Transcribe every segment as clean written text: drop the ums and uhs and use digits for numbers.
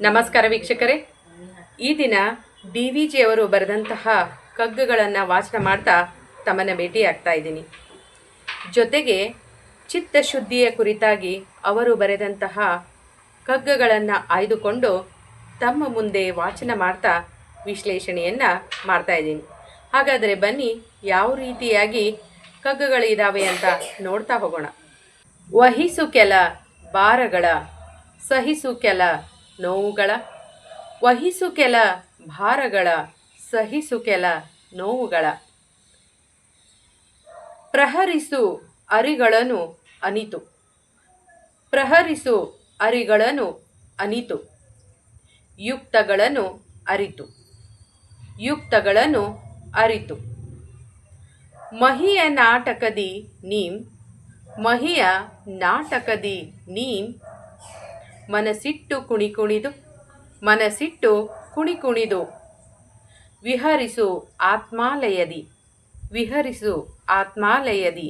ನಮಸ್ಕಾರ ವೀಕ್ಷಕರೇ. ಈ ದಿನ DVಜಿಯವರು ಬರೆದಂತಹ ಕಗ್ಗಗಳನ್ನು ವಾಚನ ಮಾಡ್ತಾ ತಮ್ಮನ್ನು ಭೇಟಿಯಾಗ್ತಾ ಇದ್ದೀನಿ. ಜೊತೆಗೆ ಚಿತ್ತಶುದ್ಧಿಯ ಕುರಿತಾಗಿ ಅವರು ಬರೆದಂತಹ ಕಗ್ಗಗಳನ್ನು ಆಯ್ದುಕೊಂಡು ತಮ್ಮ ಮುಂದೆ ವಾಚನ ಮಾಡ್ತಾ ವಿಶ್ಲೇಷಣೆಯನ್ನು ಮಾಡ್ತಾ ಇದ್ದೀನಿ. ಹಾಗಾದರೆ ಬನ್ನಿ, ಯಾವ ರೀತಿಯಾಗಿ ಕಗ್ಗಗಳಿದ್ದಾವೆ ಅಂತ ನೋಡ್ತಾ ಹೋಗೋಣ. ವಹಿಸು ಕೆಲ ಭಾರಗಳ, ಸಹಿಸು ಕೆಲ ನೋವುಗಳ, ವಹಿಸು ಕೆಲ ಭಾರಗಳ, ಸಹಿಸು ಕೆಲ ನೋವುಗಳ, ಪ್ರಹರಿಸು ಅರಿಗಳನ್ನು ಅನಿತು, ಪ್ರಹರಿಸು ಅರಿಗಳನ್ನು ಅನಿತು, ಯುಕ್ತಗಳನ್ನು ಅರಿತು, ಯುಕ್ತಗಳನ್ನು ಅರಿತು, ಮಹಿಯ ನಾಟಕದಿ ನೀಂ, ಮಹಿಯ ನಾಟಕದಿ ನೀಂ, ಮನಸ್ಸಿಟ್ಟು ಕುಣಿಕುಣಿದು, ಮನಸ್ಸಿಟ್ಟು ಕುಣಿಕುಣಿದು, ವಿಹರಿಸು ಆತ್ಮಾಲಯದಿ, ವಿಹರಿಸು ಆತ್ಮಾಲಯದಿ,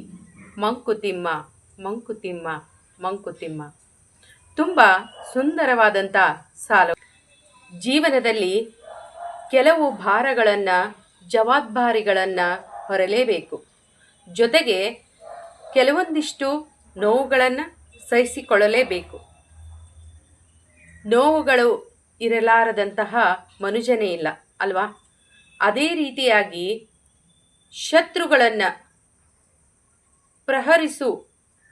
ಮಂಕುತಿಮ್ಮ ಮಂಕುತಿಮ್ಮ ಮಂಕುತಿಮ್ಮ. ತುಂಬ ಸುಂದರವಾದಂಥ ಸಾಲು. ಜೀವನದಲ್ಲಿ ಕೆಲವು ಭಾರಗಳನ್ನು, ಜವಾಬ್ದಾರಿಗಳನ್ನು ಹೊರಲೇಬೇಕು. ಜೊತೆಗೆ ಕೆಲವೊಂದಿಷ್ಟು ನೋವುಗಳನ್ನು ಸಹಿಸಿಕೊಳ್ಳಲೇಬೇಕು. ನೋವುಗಳು ಇರಲಾರದಂತಹ ಮನುಷ್ಯನೇ ಇಲ್ಲ ಅಲ್ವಾ? ಅದೇ ರೀತಿಯಾಗಿ ಶತ್ರುಗಳನ್ನು ಪ್ರಹರಿಸು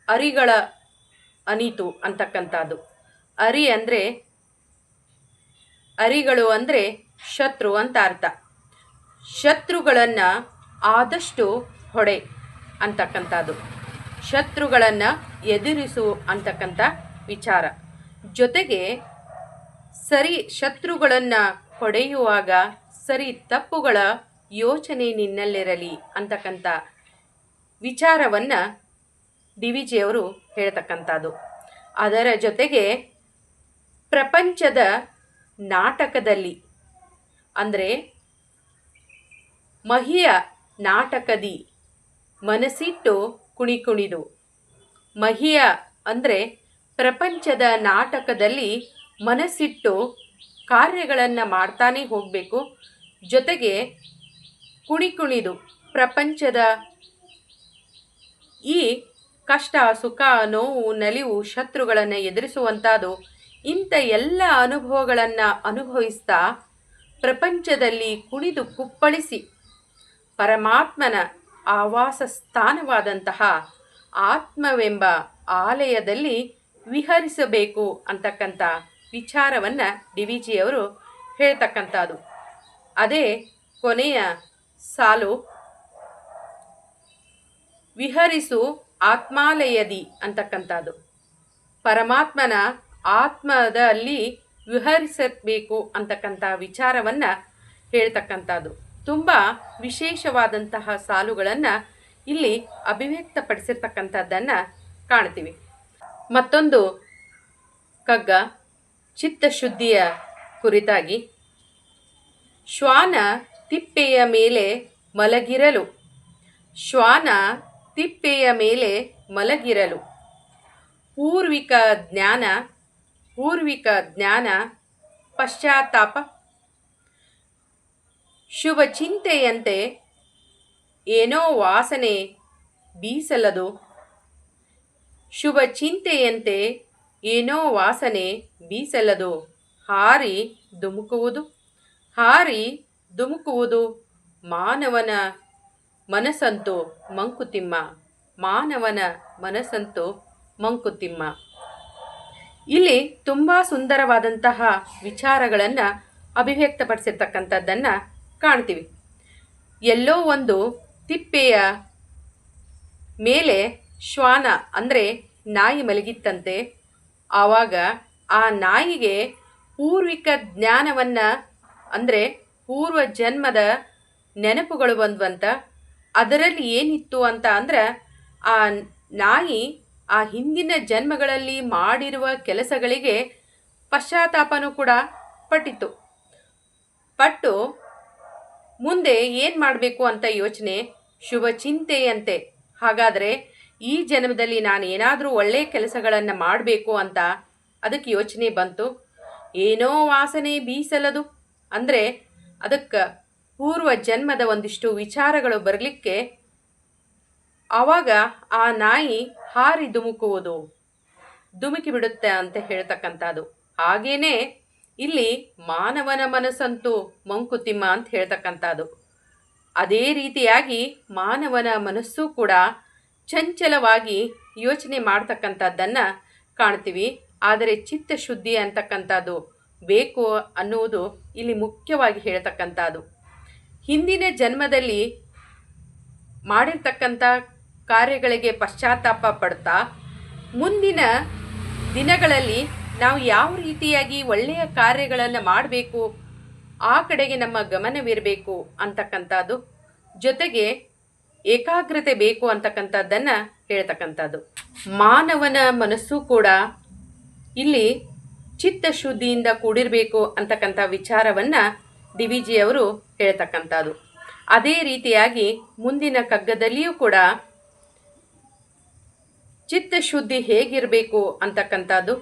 ಅರಿಗಳ ಅನಿತು ಅಂತಕ್ಕಂಥದ್ದು. ಅರಿ ಅಂದರೆ, ಅರಿಗಳು ಅಂದರೆ ಶತ್ರು ಅಂತ ಅರ್ಥ. ಶತ್ರುಗಳನ್ನು ಆದಷ್ಟು ಹೊಡೆ ಅಂತಕ್ಕಂಥದ್ದು, ಶತ್ರುಗಳನ್ನು ಎದುರಿಸು ಅಂತಕ್ಕಂಥ ವಿಚಾರ. ಜೊತೆಗೆ ಸರಿ ಶತ್ರುಗಳನ್ನು ಹೊಡೆಯುವಾಗ ಸರಿ ತಪ್ಪುಗಳ ಯೋಚನೆ ನಿನ್ನಲ್ಲಿರಲಿ ಅಂತಕ್ಕಂಥ ವಿಚಾರವನ್ನು DVಜಿಯವರು ಹೇಳ್ತಕ್ಕಂಥದ್ದು. ಅದರ ಜೊತೆಗೆ ಪ್ರಪಂಚದ ನಾಟಕದಲ್ಲಿ ಅಂದರೆ ಮಹಿಯ ನಾಟಕದಿ ಮನಸ್ಸಿಟ್ಟು ಕುಣಿಕುಣಿದು, ಮಹಿಯ ಅಂದರೆ ಪ್ರಪಂಚದ ನಾಟಕದಲ್ಲಿ ಮನಸ್ಸಿಟ್ಟು ಕಾರ್ಯಗಳನ್ನು ಮಾಡ್ತಾನೆ ಹೋಗಬೇಕು. ಜೊತೆಗೆ ಕುಣಿಕುಣಿದು ಪ್ರಪಂಚದ ಈ ಕಷ್ಟ, ಸುಖ, ನೋವು, ನಲಿವು, ಶತ್ರುಗಳನ್ನು ಎದುರಿಸುವಂಥದ್ದು. ಇಂಥ ಎಲ್ಲ ಅನುಭವಗಳನ್ನು ಅನುಭವಿಸ್ತಾ ಪ್ರಪಂಚದಲ್ಲಿ ಕುಣಿದು ಕುಪ್ಪಳಿಸಿ ಪರಮಾತ್ಮನ ಆವಾಸ ಸ್ಥಾನವಾದಂತಹ ಆತ್ಮವೆಂಬ ಆಲಯದಲ್ಲಿ ವಿಹರಿಸಬೇಕು ಅಂತಕ್ಕಂಥ ವಿಚಾರವನ್ನು DVಜಿಯವರು ಹೇಳ್ತಕ್ಕಂಥದ್ದು. ಅದೇ ಕೊನೆಯ ಸಾಲು, ವಿಹರಿಸು ಆತ್ಮಾಲಯದಿ ಅಂತಕ್ಕಂಥದ್ದು. ಪರಮಾತ್ಮನ ಆತ್ಮದಲ್ಲಿ ವಿಹರಿಸಬೇಕು ಅಂತಕ್ಕಂಥ ವಿಚಾರವನ್ನು ಹೇಳ್ತಕ್ಕಂಥದ್ದು. ತುಂಬ ವಿಶೇಷವಾದಂತಹ ಸಾಲುಗಳನ್ನು ಇಲ್ಲಿ ಅಭಿವ್ಯಕ್ತಪಡಿಸಿರ್ತಕ್ಕಂಥದ್ದನ್ನು ಕಾಣ್ತೀವಿ. ಮತ್ತೊಂದು ಕಗ್ಗ ಚಿತ್ತಶುದ್ಧಿಯ ಕುರಿತಾಗಿ. ಶ್ವಾನ ತಿಪ್ಪೆಯ ಮೇಲೆ ಮಲಗಿರಲು, ಶ್ವಾನ ತಿಪ್ಪೆಯ ಮೇಲೆ ಮಲಗಿರಲು, ಪೂರ್ವಿಕ ಜ್ಞಾನ, ಪೂರ್ವಿಕ ಜ್ಞಾನ ಪಶ್ಚಾತ್ತಾಪ, ಶುಭ ಚಿಂತೆಯಂತೆ ಏನೋ ವಾಸನೆ ಬೀಸಲದು, ಶುಭ ಚಿಂತೆಯಂತೆ ಏನೋ ವಾಸನೆ ಬೀಸಲದು, ಹಾರಿ ಧುಮುಕುವುದು, ಹಾರಿ ಧುಮುಕುವುದು, ಮಾನವನ ಮನಸ್ಸಂತೂ ಮಂಕುತಿಮ್ಮ, ಮಾನವನ ಮನಸ್ಸಂತೂ ಮಂಕುತಿಮ್ಮ. ಇಲ್ಲಿ ತುಂಬ ಸುಂದರವಾದಂತಹ ವಿಚಾರಗಳನ್ನು ಅಭಿವ್ಯಕ್ತಪಡಿಸಿರ್ತಕ್ಕಂಥದ್ದನ್ನು ಕಾಣ್ತೀವಿ. ಎಲ್ಲೋ ಒಂದು ತಿಪ್ಪೆಯ ಮೇಲೆ ಶ್ವಾನ ಅಂದರೆ ನಾಯಿ ಮಲಗಿತ್ತಂತೆ. ಆವಾಗ ಆ ನಾಯಿಗೆ ಪೂರ್ವಿಕ ಜ್ಞಾನವನ್ನು ಅಂದರೆ ಪೂರ್ವ ಜನ್ಮದ ನೆನಪುಗಳು ಬಂದ್ವಂತ. ಅದರಲ್ಲಿ ಏನಿತ್ತು ಅಂತ ಅಂದರೆ, ಆ ನಾಯಿ ಆ ಹಿಂದಿನ ಜನ್ಮಗಳಲ್ಲಿ ಮಾಡಿರುವ ಕೆಲಸಗಳಿಗೆ ಪಶ್ಚಾತ್ತಾಪನೂ ಕೂಡ ಪಟ್ಟಿತ್ತು. ಪಟ್ಟು ಮುಂದೆ ಏನು ಮಾಡಬೇಕು ಅಂತ ಯೋಚನೆ, ಶುಭ ಚಿಂತೆಯಂತೆ. ಹಾಗಾದರೆ ಈ ಜನ್ಮದಲ್ಲಿ ನಾನು ಏನಾದರೂ ಒಳ್ಳೆಯ ಕೆಲಸಗಳನ್ನು ಮಾಡಬೇಕು ಅಂತ ಅದಕ್ಕೆ ಯೋಚನೆ ಬಂತು. ಏನೋ ವಾಸನೆ ಬೀಸಲದು. ಅಂದರೆ ಅದಕ್ಕೆ ಪೂರ್ವ ಜನ್ಮದ ಒಂದಿಷ್ಟು ವಿಚಾರಗಳು ಬರಲಿಕ್ಕೆ ಆವಾಗ ಆ ನಾಯಿ ಹಾರಿ ಧುಮುಕಿ ಬಿಡುತ್ತೆ ಅಂತ ಹೇಳ್ತಕ್ಕಂಥದ್ದು. ಹಾಗೇನೆ ಇಲ್ಲಿ ಮಾನವನ ಮನಸ್ಸಂತೂ ಮಂಕುತಿಮ್ಮ ಅಂತ ಹೇಳ್ತಕ್ಕಂಥದ್ದು. ಅದೇ ರೀತಿಯಾಗಿ ಮಾನವನ ಮನಸ್ಸು ಕೂಡ ಚಂಚಲವಾಗಿ ಯೋಚನೆ ಮಾಡ್ತಕ್ಕಂಥದ್ದನ್ನು ಕಾಣ್ತೀವಿ. ಆದರೆ ಚಿತ್ತಶುದ್ಧಿ ಅಂತಕ್ಕಂಥದ್ದು ಬೇಕು ಅನ್ನುವುದು ಇಲ್ಲಿ ಮುಖ್ಯವಾಗಿ ಹೇಳ್ತಕ್ಕಂಥದ್ದು. ಹಿಂದಿನ ಜನ್ಮದಲ್ಲಿ ಮಾಡಿರ್ತಕ್ಕಂಥ ಕಾರ್ಯಗಳಿಗೆ ಪಶ್ಚಾತ್ತಾಪ ಪಡ್ತಾ ಮುಂದಿನ ದಿನಗಳಲ್ಲಿ ನಾವು ಯಾವ ರೀತಿಯಾಗಿ ಒಳ್ಳೆಯ ಕಾರ್ಯಗಳನ್ನು ಮಾಡಬೇಕು ಆ ಕಡೆಗೆ ನಮ್ಮ ಗಮನವಿರಬೇಕು ಅಂತಕ್ಕಂಥದ್ದು, ಜೊತೆಗೆ ಏಕಾಗ್ರತೆ ಬೇಕು ಅಂತಕ್ಕಂಥದ್ದನ್ನು ಹೇಳ್ತಕ್ಕಂಥದ್ದು. ಮಾನವನ ಮನಸ್ಸು ಕೂಡ ಇಲ್ಲಿ ಚಿತ್ತಶುದ್ಧಿಯಿಂದ ಕೂಡಿರಬೇಕು ಅಂತಕ್ಕಂಥ ವಿಚಾರವನ್ನು ಡಿ ವಿ ಜಿ ಅವರು ಹೇಳ್ತಕ್ಕಂಥದ್ದು. ಅದೇ ರೀತಿಯಾಗಿ ಮುಂದಿನ ಕಗ್ಗದಲ್ಲಿಯೂ ಕೂಡ ಚಿತ್ತಶುದ್ಧಿ ಹೇಗಿರಬೇಕು ಅಂತಕ್ಕಂಥದ್ದು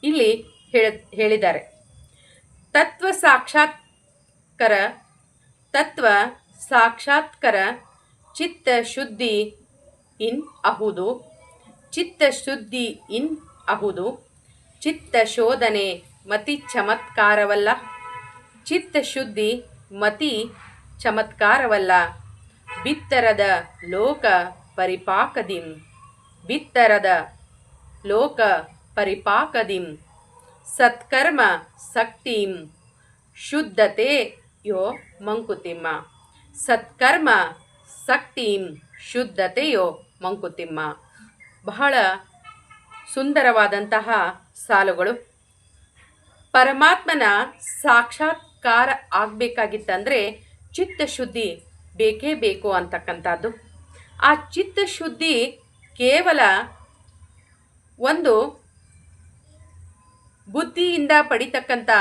ಇಲ್ಲಿ ಹೇಳಿದ್ದಾರೆ. ತತ್ವ ಸಾಕ್ಷಾತ್ಕರ ಚಿತ್ತಶುದ್ಧಿ ಇನ್ ಅಹುದು, ಚಿತ್ತಶುದ್ಧಿ ಇನ್ ಅಹುದು, ಚಿತ್ತ ಶೋಧನೆ ಮತಿ ಚಮತ್ಕಾರವಲ್ಲ, ಚಿತ್ತಶುದ್ಧಿ ಮತಿ ಚಮತ್ಕಾರವಲ್ಲ, ಬಿತ್ತರದ ಲೋಕ ಪರಿಪಾಕದಿಂ, ಬಿತ್ತರದ ಲೋಕ ಪರಿಪಾಕದಿಂ, ಸತ್ಕರ್ಮ ಶಕ್ತಿಂ ಶುದ್ಧತೆಯೋ ಮಂಕುತಿಮ್ಮ, ಸತ್ಕರ್ಮ ಶಕ್ತಿಂ ಶುದ್ಧತೆಯೋ ಮಂಕುತಿಮ್ಮ. ಬಹಳ ಸುಂದರವಾದಂತಹ ಸಾಲುಗಳು. ಪರಮಾತ್ಮನ ಸಾಕ್ಷಾತ್ಕಾರ ಆಗಬೇಕಾಗಿತ್ತಂದರೆ ಚಿತ್ತಶುದ್ಧಿ ಬೇಕೇ ಬೇಕು ಅಂತಕ್ಕಂಥದ್ದು. ಆ ಚಿತ್ತಶುದ್ಧಿ ಕೇವಲ ಒಂದು ಬುದ್ಧಿಯಿಂದ ಪಡಿತಕ್ಕಂಥ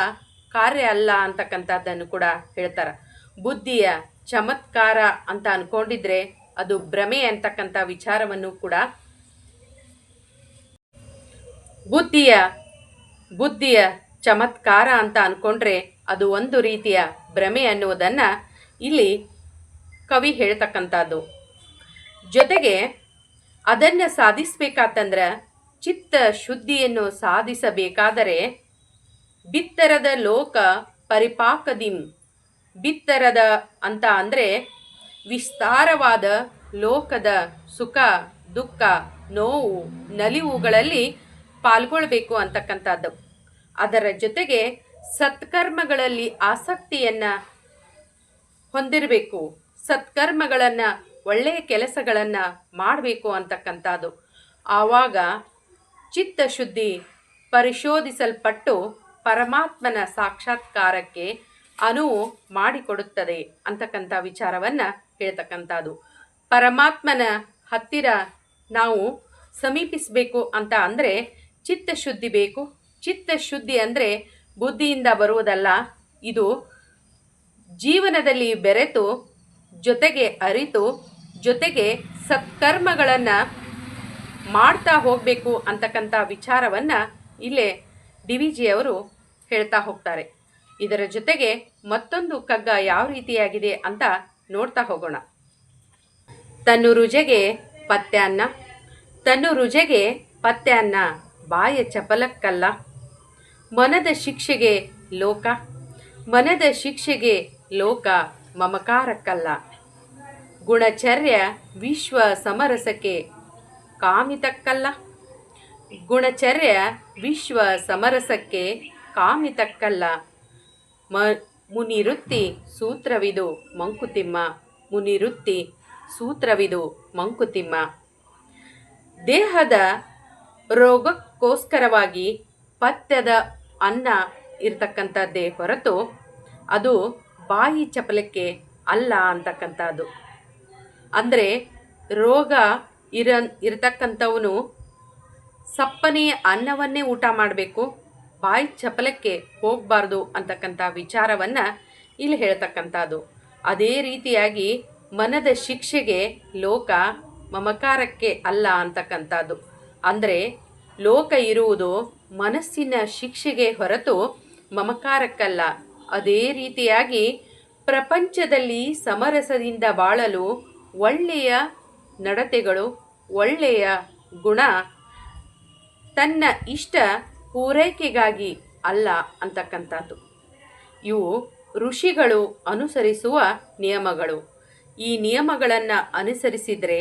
ಕಾರ್ಯ ಅಲ್ಲ ಅಂತಕ್ಕಂಥದ್ದನ್ನು ಕೂಡ ಹೇಳ್ತಾರೆ. ಬುದ್ಧಿಯ ಚಮತ್ಕಾರ ಅಂತ ಅಂದ್ಕೊಂಡಿದ್ರೆ ಅದು ಭ್ರಮೆ ಅಂತಕ್ಕಂಥ ವಿಚಾರವನ್ನು ಕೂಡ, ಬುದ್ಧಿಯ ಚಮತ್ಕಾರ ಅಂತ ಅಂದ್ಕೊಂಡ್ರೆ ಅದು ಒಂದು ರೀತಿಯ ಭ್ರಮೆ ಅನ್ನುವುದನ್ನು ಇಲ್ಲಿ ಕವಿ ಹೇಳ್ತಕ್ಕಂಥದ್ದು. ಜೊತೆಗೆ ಅದನ್ನು ಸಾಧಿಸಬೇಕಾತಂದ್ರೆ ಚಿತ್ತ ಶುದ್ಧಿಯನ್ನು ಸಾಧಿಸಬೇಕಾದರೆ ಬಿತ್ತರದ ಲೋಕ ಪರಿಪಾಕದಿಂ, ಬಿತ್ತರದ ಅಂತ ಅಂದರೆ ವಿಸ್ತಾರವಾದ ಲೋಕದ ಸುಖ ದುಃಖ ನೋವು ನಲಿವುಗಳಲ್ಲಿ ಪಾಲ್ಗೊಳ್ಬೇಕು ಅಂತಕ್ಕಂಥದ್ದು. ಅದರ ಜೊತೆಗೆ ಸತ್ಕರ್ಮಗಳಲ್ಲಿ ಆಸಕ್ತಿಯನ್ನು ಹೊಂದಿರಬೇಕು, ಸತ್ಕರ್ಮಗಳನ್ನು ಒಳ್ಳೆಯ ಕೆಲಸಗಳನ್ನು ಮಾಡಬೇಕು ಅಂತಕ್ಕಂಥದ್ದು. ಆವಾಗ ಚಿತ್ತಶುದ್ಧಿ ಪರಿಶೋಧಿಸಲ್ಪಟ್ಟು ಪರಮಾತ್ಮನ ಸಾಕ್ಷಾತ್ಕಾರಕ್ಕೆ ಅನುವು ಮಾಡಿಕೊಡುತ್ತದೆ ಅಂತಕ್ಕಂಥ ವಿಚಾರವನ್ನು ಹೇಳ್ತಕ್ಕಂಥದ್ದು. ಪರಮಾತ್ಮನ ಹತ್ತಿರ ನಾವು ಸಮೀಪಿಸಬೇಕು ಅಂತ ಅಂದರೆ ಚಿತ್ತಶುದ್ಧಿ ಬೇಕು. ಚಿತ್ತಶುದ್ಧಿ ಅಂದರೆ ಬುದ್ಧಿಯಿಂದ ಬರುವುದಲ್ಲ, ಇದು ಜೀವನದಲ್ಲಿ ಬೆರೆತು ಜೊತೆಗೆ ಅರಿತು ಜೊತೆಗೆ ಸತ್ಕರ್ಮಗಳನ್ನು ಮಾಡ್ತಾ ಹೋಗಬೇಕು ಅಂತಕ್ಕಂಥ ವಿಚಾರವನ್ನು ಇಲ್ಲೇ ಡಿ ವಿ ಜಿ ಅವರು ಹೇಳ್ತಾ ಹೋಗ್ತಾರೆ. ಇದರ ಜೊತೆಗೆ ಮತ್ತೊಂದು ಕಗ್ಗ ಯಾವ ರೀತಿಯಾಗಿದೆ ಅಂತ ನೋಡ್ತಾ ಹೋಗೋಣ. ತನ್ನು ರುಜೆಗೆ ಪತ್ಯಾನ್ನ, ತನ್ನು ರುಜೆಗೆ ಪತ್ಯಾನ್ನ ಬಾಯ ಚಪಲಕ್ಕಲ್ಲ, ಮನದ ಶಿಕ್ಷೆಗೆ ಲೋಕ, ಮನದ ಶಿಕ್ಷೆಗೆ ಲೋಕ ಮಮಕಾರಕ್ಕಲ್ಲ, ಗುಣಚರ್ಯ ವಿಶ್ವ ಸಮರಸಕ್ಕೆ ಕಾಮಿತಕ್ಕಲ್ಲ, ಗುಣಚರ್ಯ ವಿಶ್ವ ಸಮರಸಕ್ಕೆ ಕಾಮಿತಕ್ಕಲ್ಲ, ಮುನಿವೃತ್ತಿ ಸೂತ್ರವಿದು ಮಂಕುತಿಮ್ಮ, ಮುನಿವೃತ್ತಿ ಸೂತ್ರವಿದು ಮಂಕುತಿಮ್ಮ. ದೇಹದ ರೋಗಕ್ಕೋಸ್ಕರವಾಗಿ ಪಥ್ಯದ ಅನ್ನ ಇರ್ತಕ್ಕಂಥದ್ದೇ ಹೊರತು ಅದು ಬಾಯಿ ಚಪಲಕ್ಕೆ ಅಲ್ಲ ಅಂತಕ್ಕಂಥದ್ದು. ಅಂದರೆ ರೋಗ ಇರತಕ್ಕಂಥವನು ಸಪ್ಪನೆಯ ಅನ್ನವನ್ನೇ ಊಟ ಮಾಡಬೇಕು, ಬಾಯಿ ಚಪಲಕ್ಕೆ ಹೋಗಬಾರ್ದು ಅಂತಕ್ಕಂಥ ವಿಚಾರವನ್ನು ಇಲ್ಲಿ ಹೇಳ್ತಕ್ಕಂಥದ್ದು. ಅದೇ ರೀತಿಯಾಗಿ ಮನದ ಶಿಕ್ಷೆಗೆ ಲೋಕ ಮಮಕಾರಕ್ಕೆ ಅಲ್ಲ ಅಂತಕ್ಕಂಥದ್ದು. ಅಂದರೆ ಲೋಕ ಇರುವುದು ಮನಸ್ಸಿನ ಶಿಕ್ಷೆಗೆ ಹೊರತು ಮಮಕಾರಕ್ಕಲ್ಲ. ಅದೇ ರೀತಿಯಾಗಿ ಪ್ರಪಂಚದಲ್ಲಿ ಸಮರಸದಿಂದ ಬಾಳಲು ಒಳ್ಳೆಯ ನಡತೆಗಳು, ಒಳ್ಳೆಯ ಗುಣ ತನ್ನ ಇಷ್ಟ ಪೂರೈಕೆಗಾಗಿ ಅಲ್ಲ ಅಂತಕ್ಕಂಥದ್ದು. ಇವು ಋಷಿಗಳು ಅನುಸರಿಸುವ ನಿಯಮಗಳು. ಈ ನಿಯಮಗಳನ್ನು ಅನುಸರಿಸಿದರೆ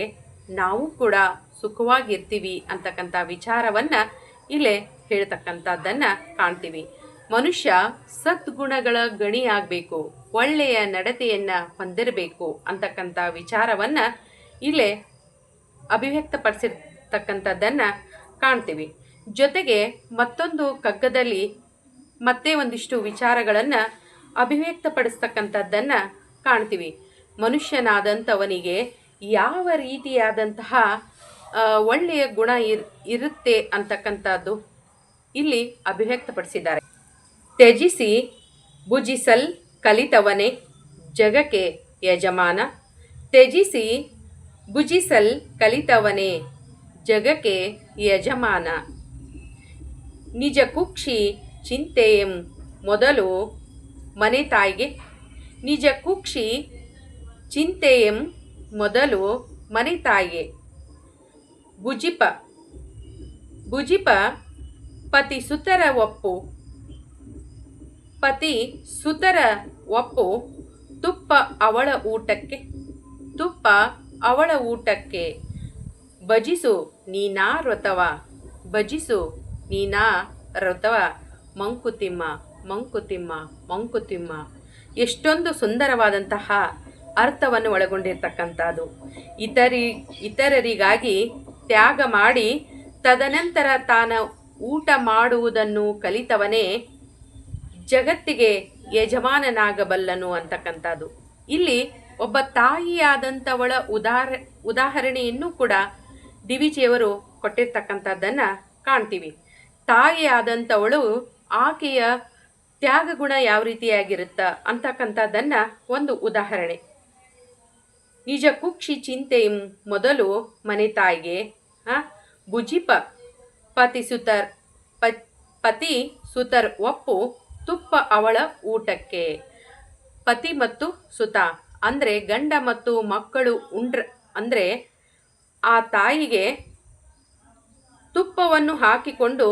ನಾವು ಕೂಡ ಸುಖವಾಗಿರ್ತೀವಿ ಅಂತಕ್ಕಂಥ ವಿಚಾರವನ್ನು ಇಲ್ಲೇ ಹೇಳ್ತಕ್ಕಂಥದ್ದನ್ನು ಕಾಣ್ತೀವಿ. ಮನುಷ್ಯ ಸದ್ಗುಣಗಳ ಗಣಿಯಾಗಬೇಕು, ಒಳ್ಳೆಯ ನಡತೆಯನ್ನು ಹೊಂದಿರಬೇಕು ಅಂತಕ್ಕಂಥ ವಿಚಾರವನ್ನು ಇಲ್ಲೇ ಅಭಿವ್ಯಕ್ತಪಡಿಸಿರ್ತಕ್ಕಂಥದ್ದನ್ನು ಕಾಣ್ತೀವಿ. ಜೊತೆಗೆ ಮತ್ತೊಂದು ಕಗ್ಗದಲ್ಲಿ ಮತ್ತೆ ಒಂದಿಷ್ಟು ವಿಚಾರಗಳನ್ನು ಅಭಿವ್ಯಕ್ತಪಡಿಸ್ತಕ್ಕಂಥದ್ದನ್ನು ಕಾಣ್ತೀವಿ. ಮನುಷ್ಯನಾದಂಥವನಿಗೆ ಯಾವ ರೀತಿಯಾದಂತಹ ಒಳ್ಳೆಯ ಗುಣ ಇರುತ್ತೆ ಅಂತಕ್ಕಂಥದ್ದು ಇಲ್ಲಿ ಅಭಿವ್ಯಕ್ತಪಡಿಸಿದ್ದಾರೆ. ತ್ಯಜಿಸಿ ಭುಜಿಸಲ್ ಕಲಿತವನೇ ಜಗಕ್ಕೆ ಯಜಮಾನ. ತ್ಯಜಿಸಿ ಭುಜಿಸಲ್ ಕಲಿತವನೇ ಜಗಕ್ಕೆ ಯಜಮಾನ. ನಿಜ ಕುಕ್ಷಿ ಚಿಂತೆಯಂ ಮೊದಲು ಮನೆ ತಾಯಿಗೆ. ನಿಜ ಕುಕ್ಷಿ ಚಿಂತೆಯಂ ಮೊದಲು ಮನೆ ತಾಯಿಗೆ. ಭುಜಿಪ ಪತಿ ಸುತರ ಒಪ್ಪು. ಪತಿ ಸುತರ ಒಪ್ಪು ತುಪ್ಪ ಅವಳ ಊಟಕ್ಕೆ. ತುಪ್ಪ ಅವಳ ಊಟಕ್ಕೆ. ಭಜಿಸು ನೀನಾ ವ್ರತವ. ಭಜಿಸು ನೀನಾ ವ್ರತವ. ಮಂಕುತಿಮ್ಮ ಮಂಕುತಿಮ್ಮ ಮಂಕುತಿಮ್ಮ. ಎಷ್ಟೊಂದು ಸುಂದರವಾದಂತಹ ಅರ್ಥವನ್ನು ಒಳಗೊಂಡಿರ್ತಕ್ಕಂಥದ್ದು. ಇತರರಿಗಾಗಿ ತ್ಯಾಗ ಮಾಡಿ ತದನಂತರ ತಾನು ಊಟ ಮಾಡುವುದನ್ನು ಕಲಿತವನೇ ಜಗತ್ತಿಗೆ ಯಜಮಾನನಾಗಬಲ್ಲನು ಅಂತಕ್ಕಂಥದ್ದು. ಇಲ್ಲಿ ಒಬ್ಬ ತಾಯಿಯಾದಂಥವಳ ಉದಾಹರಣೆಯನ್ನು ಕೂಡ ಡಿವಿಜಿಯವರು ಕೊಟ್ಟಿರ್ತಕ್ಕಂಥದ್ದನ್ನು ಕಾಣ್ತೀವಿ. ತಾಯಿಯಾದಂಥವಳು ಆಕೆಯ ತ್ಯಾಗ ಗುಣ ಯಾವ ರೀತಿಯಾಗಿರುತ್ತ ಅಂತಕ್ಕಂಥದ್ದನ್ನು ಒಂದು ಉದಾಹರಣೆ. ನಿಜ ಕುಕ್ಷಿ ಚಿಂತೆ ಮೊದಲು ಮನೆ ತಾಯಿಗೆ. ಭುಜಿಪ ಪತಿ ಸುತರ್ ಒಪ್ಪು ತುಪ್ಪ ಅವಳ ಊಟಕ್ಕೆ. ಪತಿ ಮತ್ತು ಸುತ ಅಂದರೆ ಗಂಡ ಮತ್ತು ಮಕ್ಕಳು ಅಂದರೆ ಆ ತಾಯಿಗೆ ತುಪ್ಪವನ್ನು ಹಾಕಿಕೊಂಡು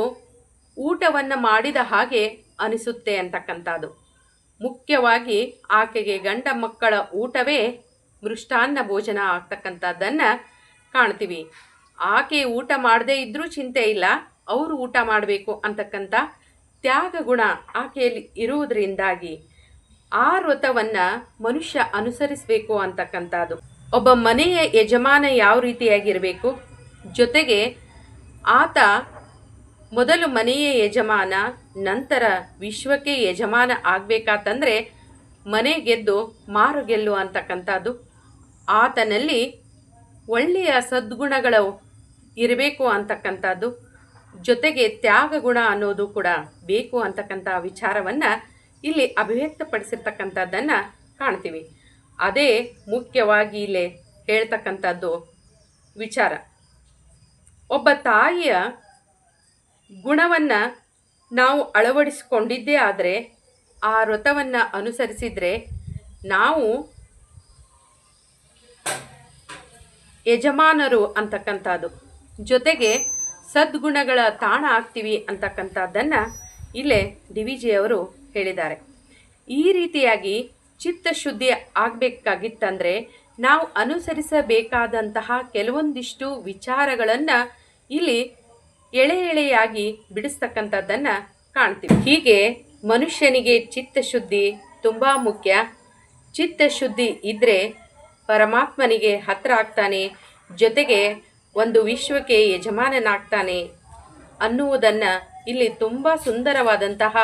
ಊಟವನ್ನು ಮಾಡಿದ ಹಾಗೆ ಅನಿಸುತ್ತೆ ಅಂತಕ್ಕಂಥದ್ದು. ಮುಖ್ಯವಾಗಿ ಆಕೆಗೆ ಗಂಡ ಮಕ್ಕಳ ಊಟವೇ ಮೃಷ್ಟಾನ್ನ ಭೋಜನ ಆಗ್ತಕ್ಕಂಥದ್ದನ್ನು ಕಾಣ್ತೀವಿ. ಆಕೆ ಊಟ ಮಾಡದೇ ಇದ್ರೂ ಚಿಂತೆ ಇಲ್ಲ, ಅವರು ಊಟ ಮಾಡಬೇಕು ಅಂತಕ್ಕಂಥ ತ್ಯಾಗ ಗುಣ ಆಕೆಯಲ್ಲಿ ಇರುವುದರಿಂದಾಗಿ ಆ ವ್ರತವನ್ನು ಮನುಷ್ಯ ಅನುಸರಿಸಬೇಕು ಅಂತಕ್ಕಂಥದ್ದು. ಒಬ್ಬ ಮನೆಯ ಯಜಮಾನ ಯಾವ ರೀತಿಯಾಗಿರಬೇಕು, ಜೊತೆಗೆ ಆತ ಮೊದಲು ಮನೆಯ ಯಜಮಾನ, ನಂತರ ವಿಶ್ವಕ್ಕೆ ಯಜಮಾನ ಆಗಬೇಕಾತಂದರೆ ಮನೆ ಗೆದ್ದು ಮಾರು ಗೆಲ್ಲು ಅಂತಕ್ಕಂಥದ್ದು. ಆತನಲ್ಲಿ ಒಳ್ಳೆಯ ಸದ್ಗುಣಗಳು ಇರಬೇಕು ಅಂತಕ್ಕಂಥದ್ದು. ಜೊತೆಗೆ ತ್ಯಾಗ ಗುಣ ಅನ್ನೋದು ಕೂಡ ಬೇಕು ಅಂತಕ್ಕಂಥ ವಿಚಾರವನ್ನು ಇಲ್ಲಿ ಅಭಿವ್ಯಕ್ತಪಡಿಸಿರ್ತಕ್ಕಂಥದ್ದನ್ನು ಕಾಣ್ತೀವಿ. ಅದೇ ಮುಖ್ಯವಾಗಿ ಇಲ್ಲಿ ಹೇಳ್ತಕ್ಕಂಥದ್ದು ವಿಚಾರ. ಒಬ್ಬ ತಾಯಿಯ ಗುಣವನ್ನು ನಾವು ಅಳವಡಿಸಿಕೊಂಡಿದ್ದೇ ಆದರೆ, ಆ ವ್ರತವನ್ನು ಅನುಸರಿಸಿದರೆ ನಾವು ಯಜಮಾನರು ಅಂತಕ್ಕಂಥದ್ದು, ಜೊತೆಗೆ ಸದ್ಗುಣಗಳ ತಾಣ ಆಗ್ತೀವಿ ಅಂತಕ್ಕಂಥದ್ದನ್ನು ಇಲ್ಲೇ ಡಿವಿಜಿಯವರು ಹೇಳಿದ್ದಾರೆ. ಈ ರೀತಿಯಾಗಿ ಚಿತ್ತಶುದ್ಧಿ ಆಗಬೇಕಾಗಿತ್ತಂದರೆ ನಾವು ಅನುಸರಿಸಬೇಕಾದಂತಹ ಕೆಲವೊಂದಿಷ್ಟು ವಿಚಾರಗಳನ್ನು ಇಲ್ಲಿ ಎಳೆಯಾಗಿ ಬಿಡಿಸ್ತಕ್ಕಂಥದ್ದನ್ನು ಕಾಣ್ತೀವಿ. ಹೀಗೆ ಮನುಷ್ಯನಿಗೆ ಚಿತ್ತಶುದ್ಧಿ ತುಂಬ ಮುಖ್ಯ. ಚಿತ್ತಶುದ್ಧಿ ಇದ್ದರೆ ಪರಮಾತ್ಮನಿಗೆ ಹತ್ತಿರ ಆಗ್ತಾನೆ, ಜೊತೆಗೆ ಒಂದು ವಿಶ್ವಕ್ಕೆ ಯಜಮಾನನಾಗ್ತಾನೆ ಅನ್ನುವುದನ್ನು ಇಲ್ಲಿ ತುಂಬ ಸುಂದರವಾದಂತಹ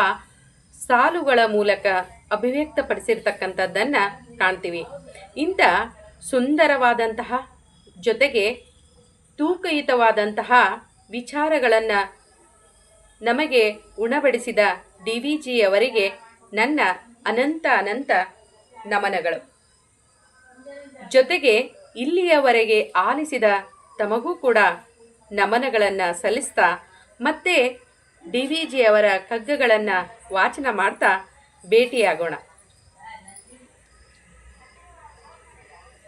ಸಾಲುಗಳ ಮೂಲಕ ಅಭಿವ್ಯಕ್ತಪಡಿಸಿರ್ತಕ್ಕಂಥದ್ದನ್ನು ಕಾಣ್ತೀವಿ. ಇಂಥ ಸುಂದರವಾದಂತಹ ಜೊತೆಗೆ ತೂಕಯುತವಾದಂತಹ ವಿಚಾರಗಳನ್ನು ನಮಗೆ ಉಣಬಡಿಸಿದ ಡಿವಿಜಿಯವರಿಗೆ ನನ್ನ ಅನಂತ ನಮನಗಳು. ಜೊತೆಗೆ ಇಲ್ಲಿಯವರೆಗೆ ಆಲಿಸಿದ ತಮಗೂ ಕೂಡ ನಮನಗಳನ್ನು ಸಲ್ಲಿಸ್ತಾ ಮತ್ತೆ ಡಿ ವಿ ಜಿ ಅವರ ಕಗ್ಗಗಳನ್ನು ವಾಚನ ಮಾಡ್ತಾ ಭೇಟಿಯಾಗೋಣ.